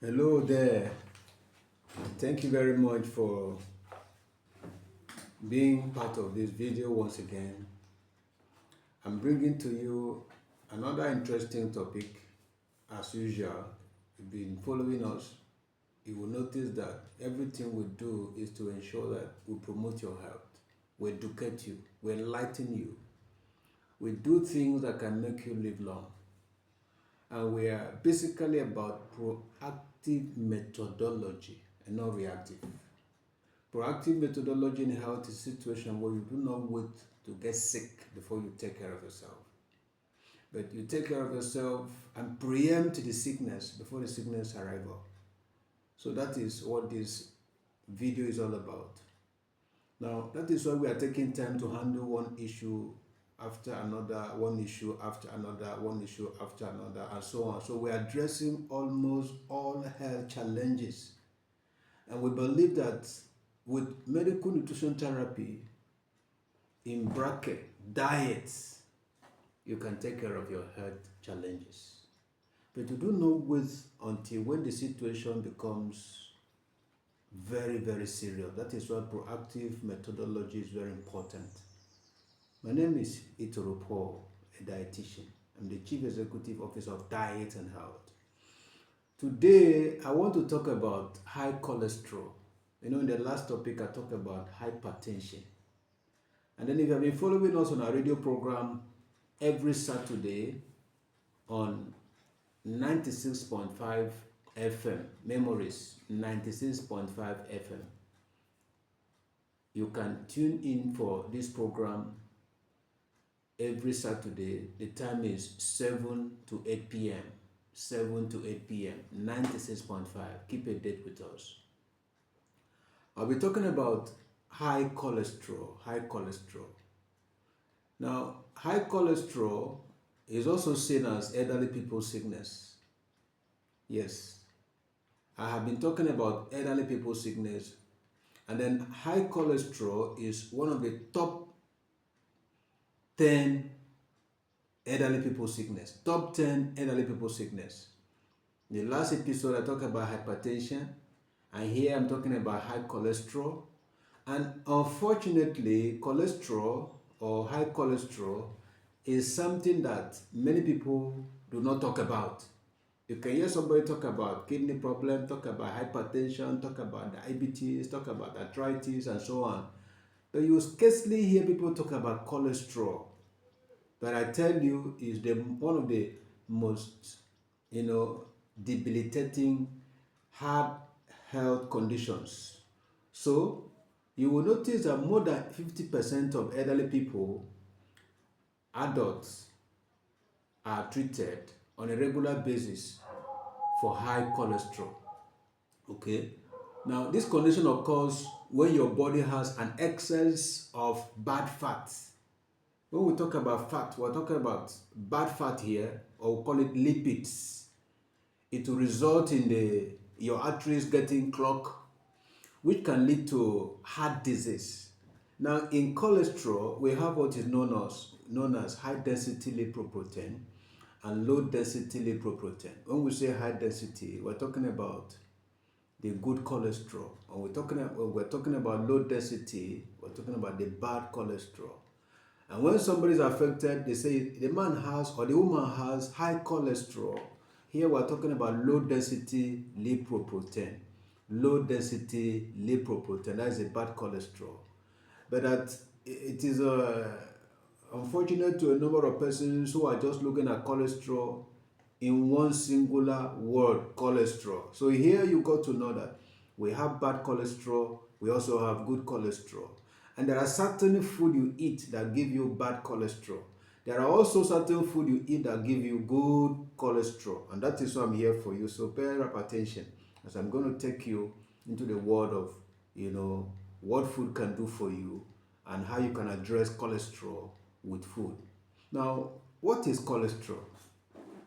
Hello there. Thank you very much for being part of this video once again. I'm bringing to you another interesting topic. As usual, if you've been following us, you will notice that everything we do is to ensure that we promote your health, we educate you, we enlighten you, we do things that can make you live long. And we are basically about proactive methodology and not reactive. Proactive methodology in health is a situation where you do not wait to get sick before you take care of yourself. But you take care of yourself and preempt the sickness before the sickness arrival. So that is what this video is all about. Now, that is why we are taking time to handle one issue after another, one issue after another, one issue after another, and so on. So we are addressing almost all health challenges. And we believe that with medical nutrition therapy, in bracket, diet, you can take care of your health challenges. But you do not wait until when the situation becomes very, very serious. That is why proactive methodology is very important. My name is Itoro Paul, a dietitian. I'm the Chief Executive Officer of Diet and Health. Today, I want to talk about high cholesterol. In the last topic, I talked about hypertension. And then if you have been following us on our radio program every Saturday on 96.5 FM, Memories 96.5 FM, you can tune in for this program every Saturday. The time is 7 to 8 p.m. 7 to 8 p.m. 96.5. Keep a date with us. I'll be talking about high cholesterol. High cholesterol. Now, high cholesterol is also seen as elderly people's sickness. Yes, I have been talking about elderly people's sickness, and then high cholesterol is one of the top 10 elderly people's sickness. Top 10 elderly people's sickness. In the last episode, I talked about hypertension, and here I'm talking about high cholesterol. And unfortunately, cholesterol or high cholesterol is something that many people do not talk about. You can hear somebody talk about kidney problem, talk about hypertension, talk about diabetes, talk about arthritis, and so on. But you scarcely hear people talk about cholesterol. But I tell you, is one of the most, debilitating heart health conditions. So you will notice that more than 50% of elderly people, adults, are treated on a regular basis for high cholesterol. Okay? Now, this condition occurs when your body has an excess of bad fat. When we talk about fat, we're talking about bad fat here, or we call it lipids. It will result in your arteries getting clogged, which can lead to heart disease. Now, in cholesterol, we have what is known as high density lipoprotein and low density lipoprotein. When we say high density, we're talking about the good cholesterol. When we're talking about low density, we're talking about the bad cholesterol. And when somebody is affected, they say the man has or the woman has high cholesterol. Here we're talking about low density lipoprotein. Low density lipoprotein, that is a bad cholesterol. But that it is unfortunate to a number of persons who are just looking at cholesterol in one singular word, cholesterol. So here you got to know that we have bad cholesterol, we also have good cholesterol. And there are certain food you eat that give you bad cholesterol. There are also certain food you eat that give you good cholesterol. And that is why I'm here for you. So pay up attention as I'm going to take you into the world of, what food can do for you and how you can address cholesterol with food. Now, what is cholesterol?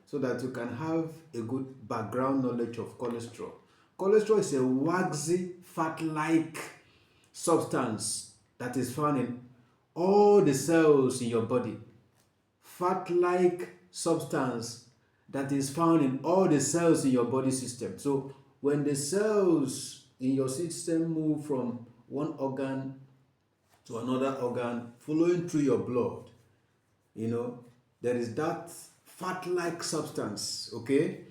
So that you can have a good background knowledge of cholesterol. Cholesterol is a waxy, fat-like substance that is found in all the cells in your body. Fat-like substance that is found in all the cells in your body system. So when the cells in your system move from one organ to another organ, following through your blood, there is that fat-like substance, okay?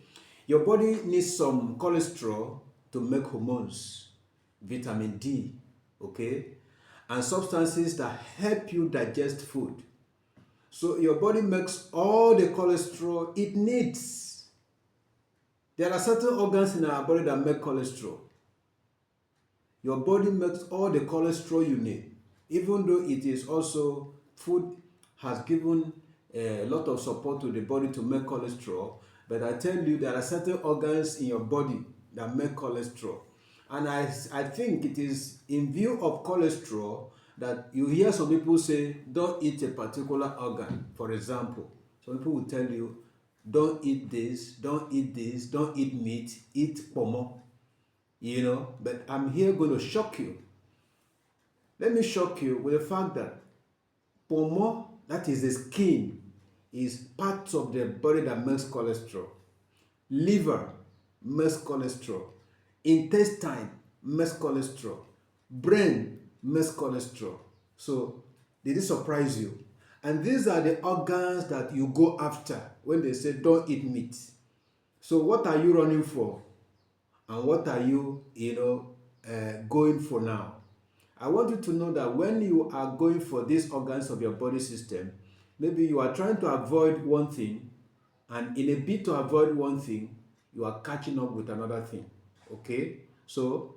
Your body needs some cholesterol to make hormones, vitamin D, okay? And substances that help you digest food. So your body makes all the cholesterol it needs. There are certain organs in our body that make cholesterol. Your body makes all the cholesterol you need, even though it is also food has given a lot of support to the body to make cholesterol. But I tell you, there are certain organs in your body that make cholesterol. And I think it is in view of cholesterol that you hear some people say, don't eat a particular organ. For example, some people will tell you, don't eat this, don't eat this, don't eat meat, eat pomo. But I'm here going to shock you. Let me shock you with the fact that pomo, that is the skin, is part of the body that makes cholesterol. Liver makes cholesterol. Intestine makes cholesterol. Brain makes cholesterol. So, did it surprise you? And these are the organs that you go after when they say don't eat meat. So, what are you running for? And what are you, going for now? I want you to know that when you are going for these organs of your body system, maybe you are trying to avoid one thing, and in a bid to avoid one thing, you are catching up with another thing. Okay? So,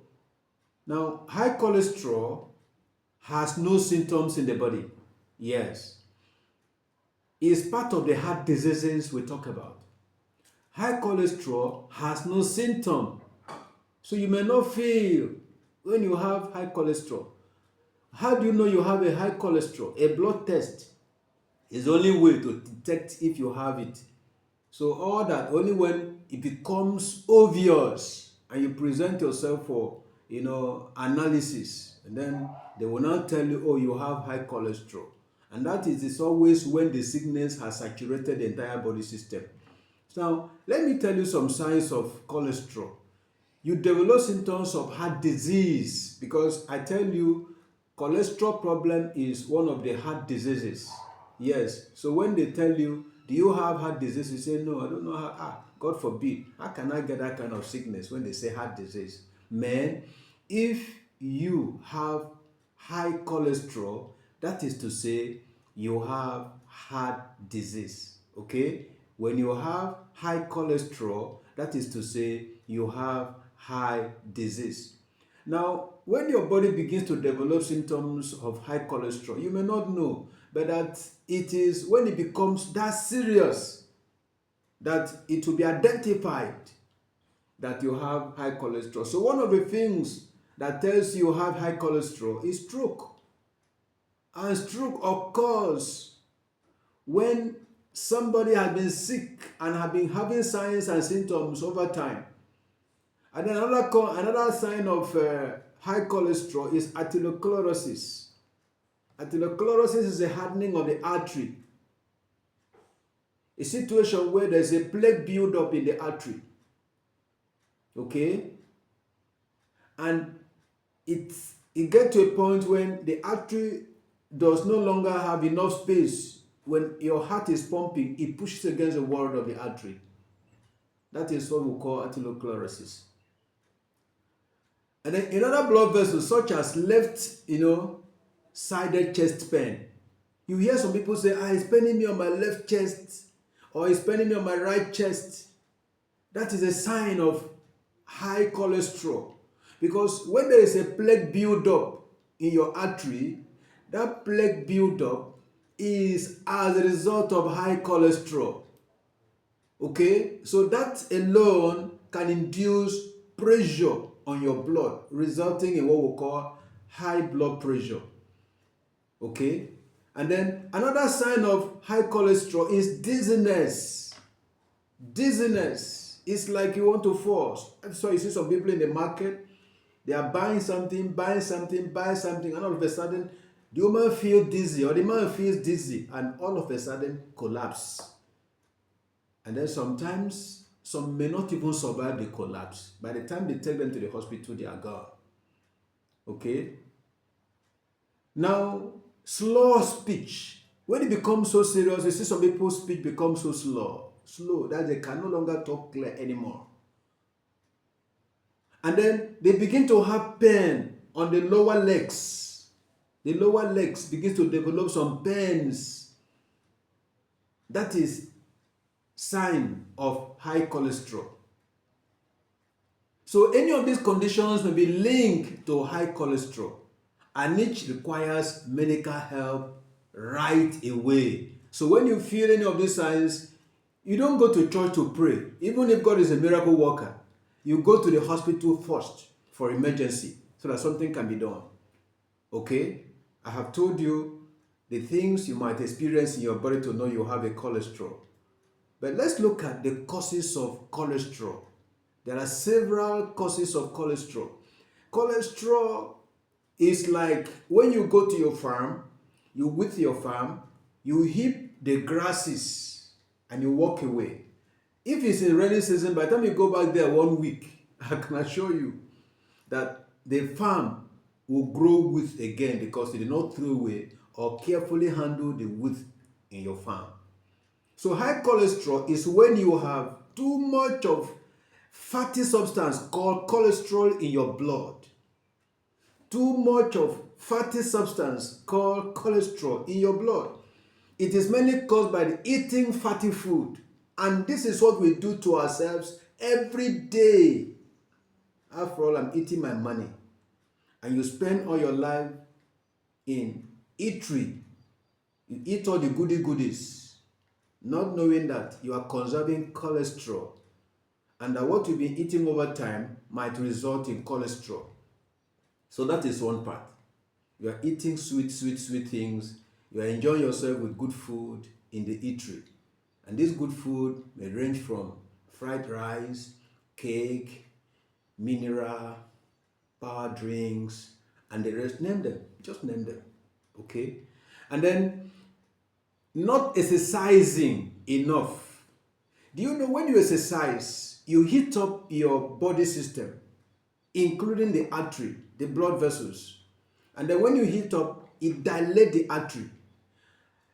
now, high cholesterol has no symptoms in the body. Yes. It's part of the heart diseases we talk about. High cholesterol has no symptom. So you may not feel when you have high cholesterol. How do you know you have a high cholesterol? A blood test is the only way to detect if you have it. So all that, only when it becomes obvious and you present yourself for, analysis, and then they will now tell you, oh, you have high cholesterol. And that is always when the sickness has saturated the entire body system. So now, let me tell you some signs of cholesterol. You develop symptoms of heart disease because I tell you, cholesterol problem is one of the heart diseases. Yes. So when they tell you, do you have heart disease? You say, no, I don't know how. God forbid. How can I get that kind of sickness when they say heart disease? Man, if you have high cholesterol, that is to say you have heart disease. Okay? When you have high cholesterol, that is to say you have high disease. Now, when your body begins to develop symptoms of high cholesterol, you may not know, but that it is when it becomes that serious that it will be identified that you have high cholesterol. So one of the things that tells you have high cholesterol is stroke. And stroke occurs when somebody has been sick and have been having signs and symptoms over time. And then another sign of high cholesterol is atherosclerosis. Atherosclerosis is a hardening of the artery. A situation where there's a plaque buildup in the artery. Okay? And it gets to a point when the artery does no longer have enough space. When your heart is pumping, it pushes against the wall of the artery. That is what we call atherosclerosis. And then in other blood vessels, such as left, sided chest pain. You hear some people say, it's paining me on my left chest, or it's paining me on my right chest. That is a sign of high cholesterol. Because when there is a plaque buildup in your artery, that plaque buildup is as a result of high cholesterol. Okay? So that alone can induce pressure on your blood, resulting in what we call high blood pressure. Okay? And then another sign of high cholesterol is dizziness. Dizziness is like you want to fall. So you see some people in the market, they are buying something, and all of a sudden, the woman feels dizzy or the man feels dizzy, and all of a sudden collapse. And then sometimes some may not even survive the collapse. By the time they take them to the hospital, they are gone. Okay? Now, slow speech. When it becomes so serious, you see some people's speech becomes so slow that they can no longer talk clear anymore. And then they begin to have pain on the lower legs. The lower legs begin to develop some pains. That is sign of high cholesterol. So any of these conditions may be linked to high cholesterol, and each requires medical help right away. So when you feel any of these signs, you don't go to church to pray. Even if God is a miracle worker, you go to the hospital first for emergency so that something can be done. Okay? I have told you the things you might experience in your body to know you have a cholesterol. But let's look at the causes of cholesterol. There are several causes of cholesterol. Cholesterol is like when you go to your farm, you with your farm, you heap the grasses and you walk away. If it's in rainy season, by the time you go back there 1 week, I can assure you that the farm will grow weeds again because you did not throw away or carefully handle the weeds in your farm. So high cholesterol is when you have too much of fatty substance called cholesterol in your blood. Too much of fatty substance called cholesterol in your blood. It is mainly caused by the eating fatty food. And this is what we do to ourselves every day. After all, I'm eating my money. And you spend all your life in eatery. You eat all the goodies, not knowing that you are conserving cholesterol and that what you've been eating over time might result in cholesterol. So that is one part. You are eating sweet things. You are enjoying yourself with good food in the eatery. And this good food may range from fried rice, cake, mineral, power drinks, and the rest. Name them. Just name them. Okay? And then not exercising enough. Do you know when you exercise, you heat up your body system, including the artery, the blood vessels. And then when you heat up, it dilates the artery.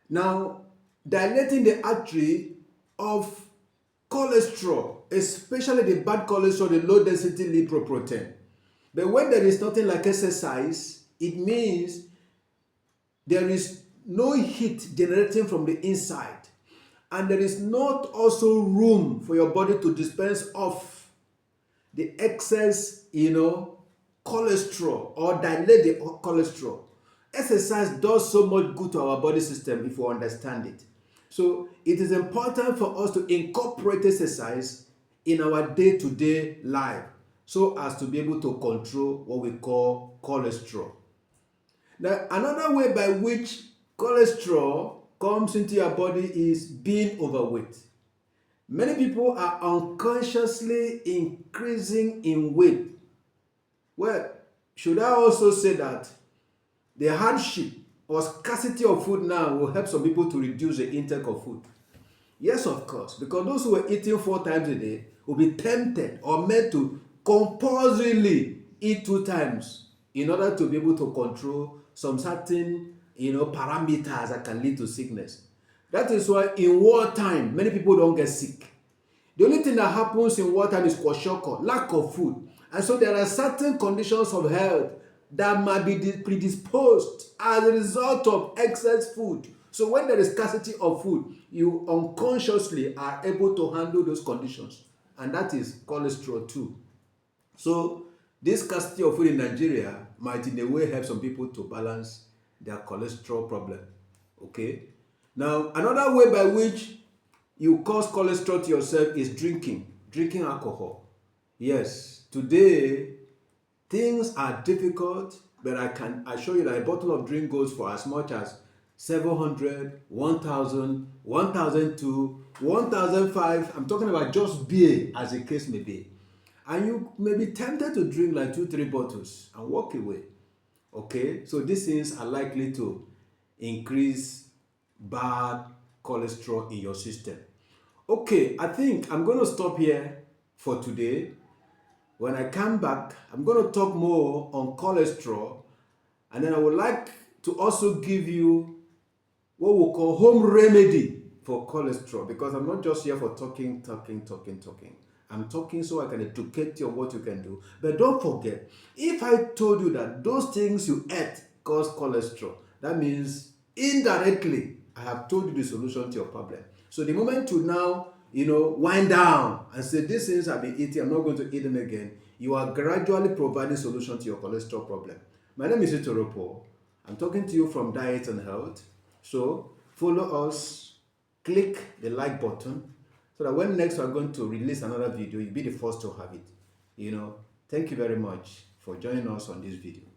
Now, dilating the artery of cholesterol, especially the bad cholesterol, the low density lipoprotein. But when there is nothing like exercise, it means there is no heat generating from the inside. And there is not also room for your body to dispense off the excess, cholesterol or dilate the cholesterol. Exercise does so much good to our body system if we understand it. So it is important for us to incorporate exercise in our day-to-day life so as to be able to control what we call cholesterol. Now, another way by which cholesterol comes into your body is being overweight. Many people are unconsciously increasing in weight. Well, should I also say that the hardship or scarcity of food now will help some people to reduce the intake of food? Yes, of course, because those who are eating 4 times a day will be tempted or made to compulsorily eat 2 times in order to be able to control some certain parameters that can lead to sickness. That is why in wartime, many people don't get sick. The only thing that happens in wartime is kwashiorkor, lack of food. And so there are certain conditions of health that might be predisposed as a result of excess food. So when there is scarcity of food, you unconsciously are able to handle those conditions. And that is cholesterol too. So this scarcity of food in Nigeria might in a way help some people to balance their cholesterol problem. Okay? Now, another way by which you cause cholesterol to yourself is drinking alcohol. Yes, today things are difficult, but I can assure you that a bottle of drink goes for as much as 700, 1000, 1002, 1005. I'm talking about just beer as the case may be. And you may be tempted to drink like 2-3 bottles and walk away. Okay, so these things are likely to increase bad cholesterol in your system. Okay, I think I'm going to stop here for today. When I come back, I'm going to talk more on cholesterol, and then I would like to also give you what we call home remedy for cholesterol, because I'm not just here for talking. I'm talking so I can educate you on what you can do. But don't forget, if I told you that those things you ate cause cholesterol, that means indirectly I have told you the solution to your problem. So the moment you now, wind down and say these things I've been eating, I'm not going to eat them again, you are gradually providing solution to your cholesterol problem. My name is Itoropo. I'm talking to you from Diet and Health. So follow us, click the like button, so that when next we're going to release another video, you'll be the first to have it. Thank you very much for joining us on this video.